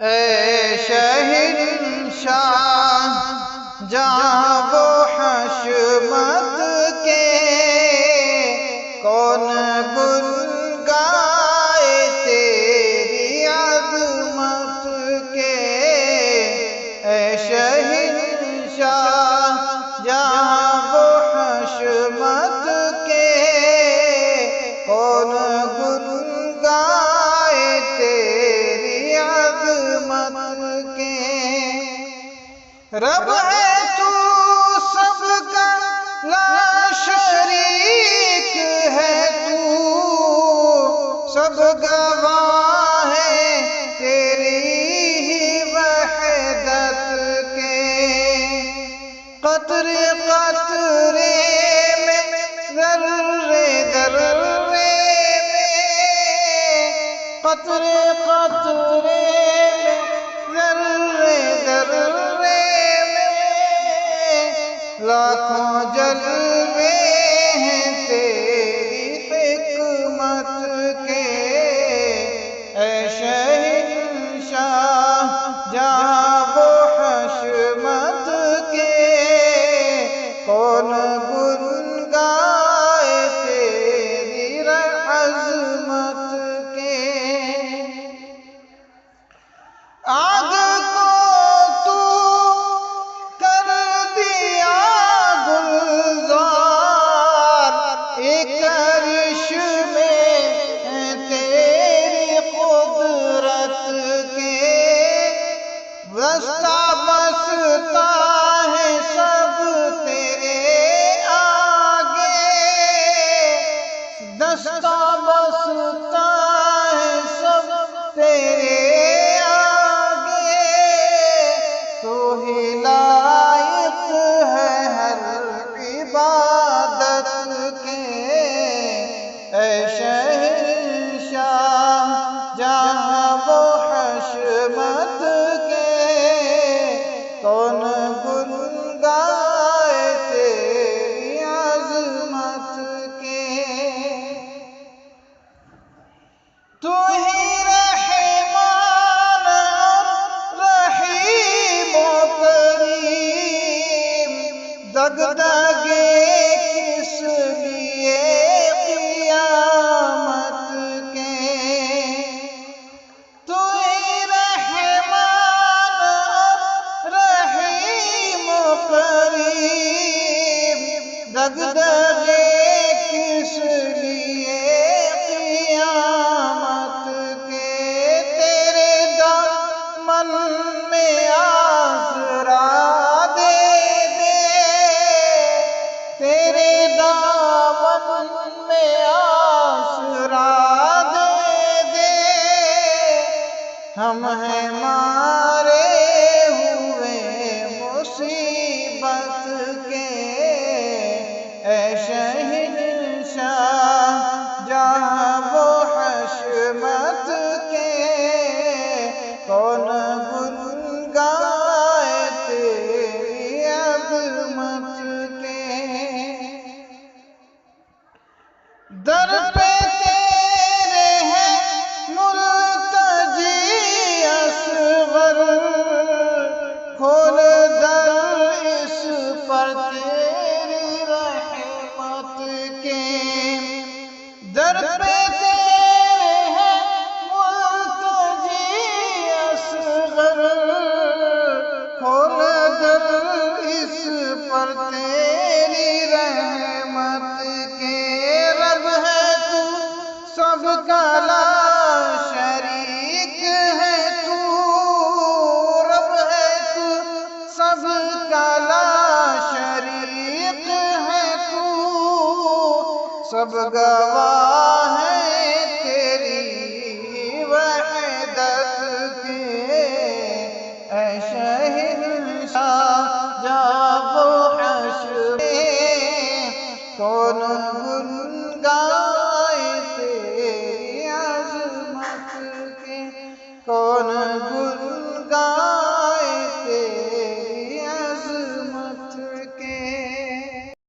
اے شہنشاہ جہاں وہ حشمت کے، کون گل گائے تیری عظمت کے۔ اے شہنشاہ جہاں وہ حشمت کے، کون گل گائے تیری عظمت کے۔ رب ہے تو سب کا لا شریک ہے، تو سب گواہ ہے تیری ہی وحدت کے۔ قطرے قطرے میں ذرے ذرے میں، قطرے قطرے میں ذرے ذرے لاکھوں جلوے ہیں تیری حکمت کے۔ اے شہنشاہ جہاں وہ حشمت کے، کون گل گائے تیری عظمت کے۔ آگ کو تو کر دیا گلزار، ایک عرش میں تیری قدرت کے۔ بستا بستا ہے سب تیرے آگے، دستا بستا ہے سب تیرے آگے۔ تو ہی لائق ہے ہر عبادت کے۔ اے شہنشاہ جہاں وہ حشمت کے، کون گل گائے تیری عظمت کے۔ تو ہی رحمان اور رحیم و کریم، دغدغے کس لیے قیامت کے۔ تو ہی رحمان اور رحیم و کریم، دغدغے کس لیے قیامت کے۔ تیرے دامن میں آسرا دے دے، تیرے دامن میں آسرا دے دے، ہم ہیں مارے ہوئے مصیبت کے۔ اے شہنشاہ جہاں وہ حشمت کے، کون گل گائے تیری عظمت کے۔ در پہ تیرے ہیں ملتجی اصغر، کھول در اس پر تیری رحمت کے۔ در پہ تیرے ہیں ملتجی اصغر، کھول در اس پر تیری رحمت کے۔ رب ہے تو سب کا لا شریک ہے، تو رب ہے تو سب کا لا شریک ہے، تو سب گواہ ہے تیری وحدت کے۔ اے شہنشاہ جہاں وہ حشر میں، کون گل گائے